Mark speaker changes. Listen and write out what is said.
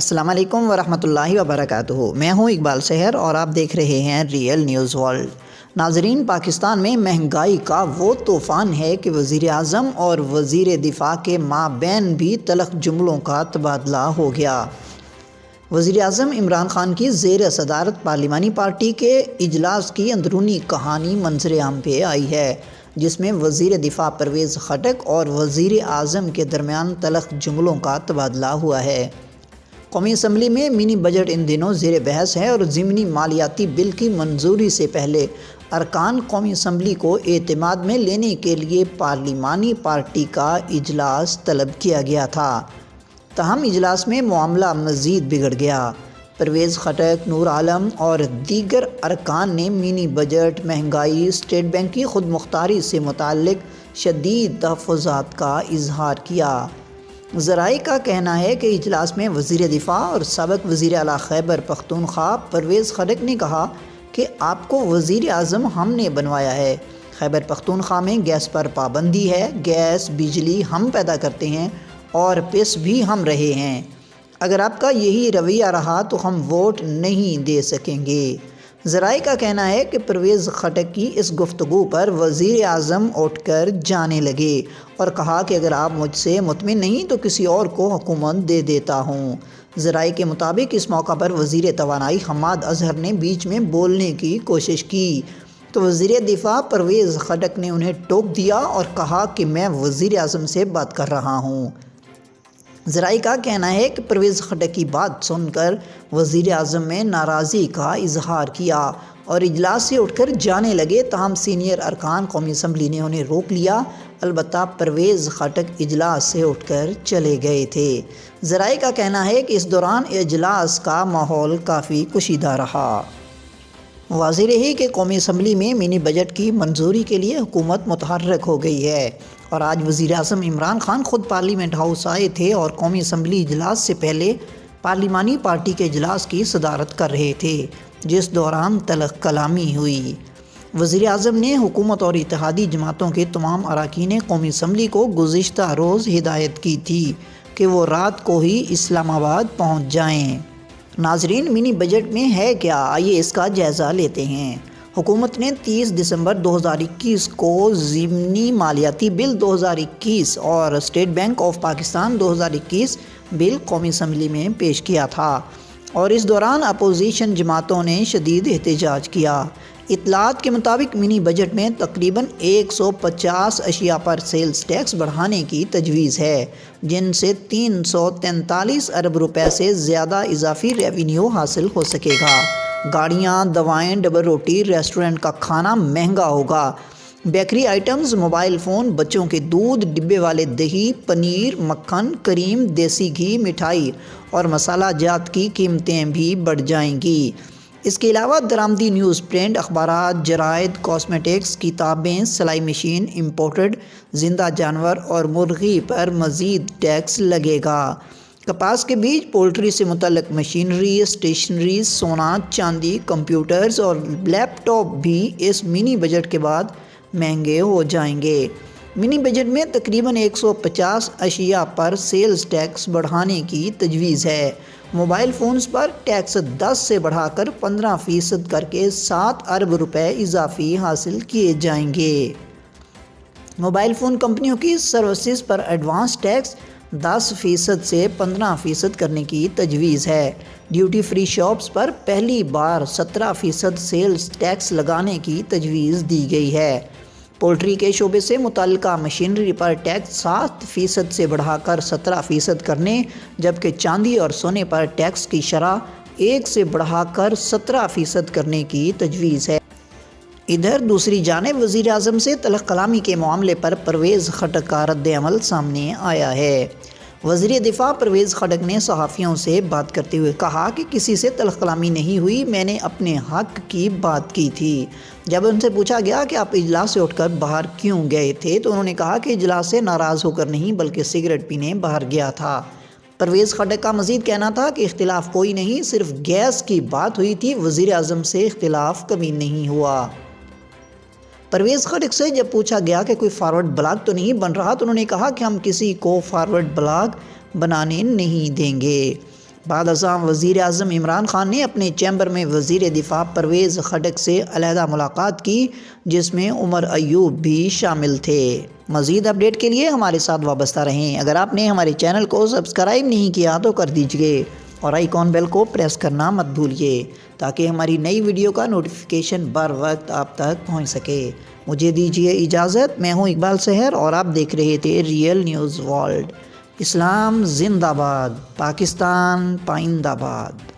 Speaker 1: السلام علیکم ورحمۃ اللہ وبرکاتہ۔ میں ہوں اقبال سحر اور آپ دیکھ رہے ہیں ریئل نیوز ورلڈ۔ ناظرین، پاکستان میں مہنگائی کا وہ طوفان ہے کہ وزیراعظم اور وزیر دفاع کے مابین بھی تلخ جملوں کا تبادلہ ہو گیا۔ وزیراعظم عمران خان کی زیر صدارت پارلیمانی پارٹی کے اجلاس کی اندرونی کہانی منظر عام پہ آئی ہے، جس میں وزیر دفاع پرویز خٹک اور وزیر اعظم کے درمیان تلخ جملوں کا تبادلہ ہوا ہے۔ قومی اسمبلی میں منی بجٹ ان دنوں زیر بحث ہے اور ضمنی مالیاتی بل کی منظوری سے پہلے ارکان قومی اسمبلی کو اعتماد میں لینے کے لیے پارلیمانی پارٹی کا اجلاس طلب کیا گیا تھا، تاہم اجلاس میں معاملہ مزید بگڑ گیا۔ پرویز خٹک، نور عالم اور دیگر ارکان نے منی بجٹ، مہنگائی، اسٹیٹ بینک کی خود مختاری سے متعلق شدید تحفظات کا اظہار کیا۔ ذرائع کا کہنا ہے کہ اجلاس میں وزیر دفاع اور سابق وزیر اعلیٰ خیبر پختونخوا پرویز خٹک نے کہا کہ آپ کو وزیر اعظم ہم نے بنوایا ہے۔ خیبر پختونخوا میں گیس پر پابندی ہے، گیس بجلی ہم پیدا کرتے ہیں اور پس بھی ہم رہے ہیں۔ اگر آپ کا یہی رویہ رہا تو ہم ووٹ نہیں دے سکیں گے۔ ذرائع کا کہنا ہے کہ پرویز خٹک کی اس گفتگو پر وزیر اعظم اٹھ کر جانے لگے اور کہا کہ اگر آپ مجھ سے مطمئن نہیں تو کسی اور کو حکومت دے دیتا ہوں۔ ذرائع کے مطابق اس موقع پر وزیر توانائی حماد اظہر نے بیچ میں بولنے کی کوشش کی تو وزیر دفاع پرویز خٹک نے انہیں ٹوک دیا اور کہا کہ میں وزیر اعظم سے بات کر رہا ہوں۔ ذرائع کا کہنا ہے کہ پرویز خٹک کی بات سن کر وزیر اعظم نے ناراضی کا اظہار کیا اور اجلاس سے اٹھ کر جانے لگے، تاہم سینئر ارکان قومی اسمبلی نے انہیں روک لیا۔ البتہ پرویز خٹک اجلاس سے اٹھ کر چلے گئے تھے۔ ذرائع کا کہنا ہے کہ اس دوران اجلاس کا ماحول کافی کشیدہ رہا۔ واضح رہی کہ قومی اسمبلی میں منی بجٹ کی منظوری کے لیے حکومت متحرک ہو گئی ہے اور آج وزیر اعظم عمران خان خود پارلیمنٹ ہاؤس آئے تھے اور قومی اسمبلی اجلاس سے پہلے پارلیمانی پارٹی کے اجلاس کی صدارت کر رہے تھے، جس دوران تلخ کلامی ہوئی۔ وزیر اعظم نے حکومت اور اتحادی جماعتوں کے تمام اراکین قومی اسمبلی کو گزشتہ روز ہدایت کی تھی کہ وہ رات کو ہی اسلام آباد پہنچ جائیں۔ ناظرین، منی بجٹ میں ہے کیا؟ آئیے اس کا جائزہ لیتے ہیں۔ حکومت نے 30 دسمبر 2021 کو ضمنی مالیاتی بل 2021 اور اسٹیٹ بینک آف پاکستان 2021 بل قومی اسمبلی میں پیش کیا تھا اور اس دوران اپوزیشن جماعتوں نے شدید احتجاج کیا۔ اطلاعات کے مطابق منی بجٹ میں تقریباً 150 اشیاء پر سیلز ٹیکس بڑھانے کی تجویز ہے، جن سے 343 ارب روپے سے زیادہ اضافی ریونیو حاصل ہو سکے گا۔ گاڑیاں، دوائیں، ڈبل روٹی، ریسٹورنٹ کا کھانا مہنگا ہوگا۔ بیکری آئٹمز، موبائل فون، بچوں کے دودھ، ڈبے والے دہی، پنیر، مکھن، کریم، دیسی گھی، مٹھائی اور مسالہ جات کی قیمتیں بھی بڑھ جائیں گی۔ اس کے علاوہ درآمدی نیوز پرنٹ، اخبارات، جرائد، کاسمیٹکس، کتابیں، سلائی مشین، امپورٹڈ زندہ جانور اور مرغی پر مزید ٹیکس لگے گا۔ کپاس کے بیج، پولٹری سے متعلق مشینری، اسٹیشنری، سونا، چاندی، کمپیوٹرز اور لیپ ٹاپ بھی اس منی بجٹ کے بعد مہنگے ہو جائیں گے۔ منی بجٹ میں تقریباً 150 اشیاء پر سیلز ٹیکس بڑھانے کی تجویز ہے۔ موبائل فونز پر ٹیکس 10 سے بڑھا کر 15% کر کے 7 ارب روپے اضافی حاصل کیے جائیں گے۔ موبائل فون کمپنیوں کی سروسز پر ایڈوانس ٹیکس 10% سے 15% کرنے کی تجویز ہے۔ ڈیوٹی فری شاپس پر پہلی بار 17% سیلز ٹیکس لگانے کی تجویز دی گئی ہے۔ پولٹری کے شعبے سے متعلقہ مشینری پر ٹیکس 7% سے بڑھا کر 17% کرنے، جبکہ چاندی اور سونے پر ٹیکس کی شرح 1 سے بڑھا کر 17% کرنے کی تجویز ہے۔ ادھر دوسری جانب وزیر اعظم سے تلخ کلامی کے معاملے پر پرویز خٹک کا رد عمل سامنے آیا ہے۔ وزیر دفاع پرویز خٹک نے صحافیوں سے بات کرتے ہوئے کہا کہ کسی سے تلخ کلامی نہیں ہوئی، میں نے اپنے حق کی بات کی تھی۔ جب ان سے پوچھا گیا کہ آپ اجلاس سے اٹھ کر باہر کیوں گئے تھے تو انہوں نے کہا کہ اجلاس سے ناراض ہو کر نہیں بلکہ سگریٹ پینے باہر گیا تھا۔ پرویز خٹک کا مزید کہنا تھا کہ اختلاف کوئی نہیں، صرف گیس کی بات ہوئی تھی، وزیر اعظم سے اختلاف کبھی نہیں ہوا۔ پرویز خٹک سے جب پوچھا گیا کہ کوئی فارورڈ بلاک تو نہیں بن رہا تو انہوں نے کہا کہ ہم کسی کو فارورڈ بلاک بنانے نہیں دیں گے۔ بعد ازاں وزیراعظم عمران خان نے اپنے چیمبر میں وزیر دفاع پرویز خٹک سے علیحدہ ملاقات کی، جس میں عمر ایوب بھی شامل تھے۔ مزید اپڈیٹ کے لیے ہمارے ساتھ وابستہ رہیں۔ اگر آپ نے ہمارے چینل کو سبسکرائب نہیں کیا تو کر دیجئے اور آئیکن بیل کو پریس کرنا مت بھولیے تاکہ ہماری نئی ویڈیو کا نوٹیفیکیشن بر وقت آپ تک پہنچ سکے۔ مجھے دیجئے اجازت، میں ہوں اقبال سحر اور آپ دیکھ رہے تھے ریئل نیوز ورلڈ۔ اسلام زندہ باد، پاکستان پائندہ باد۔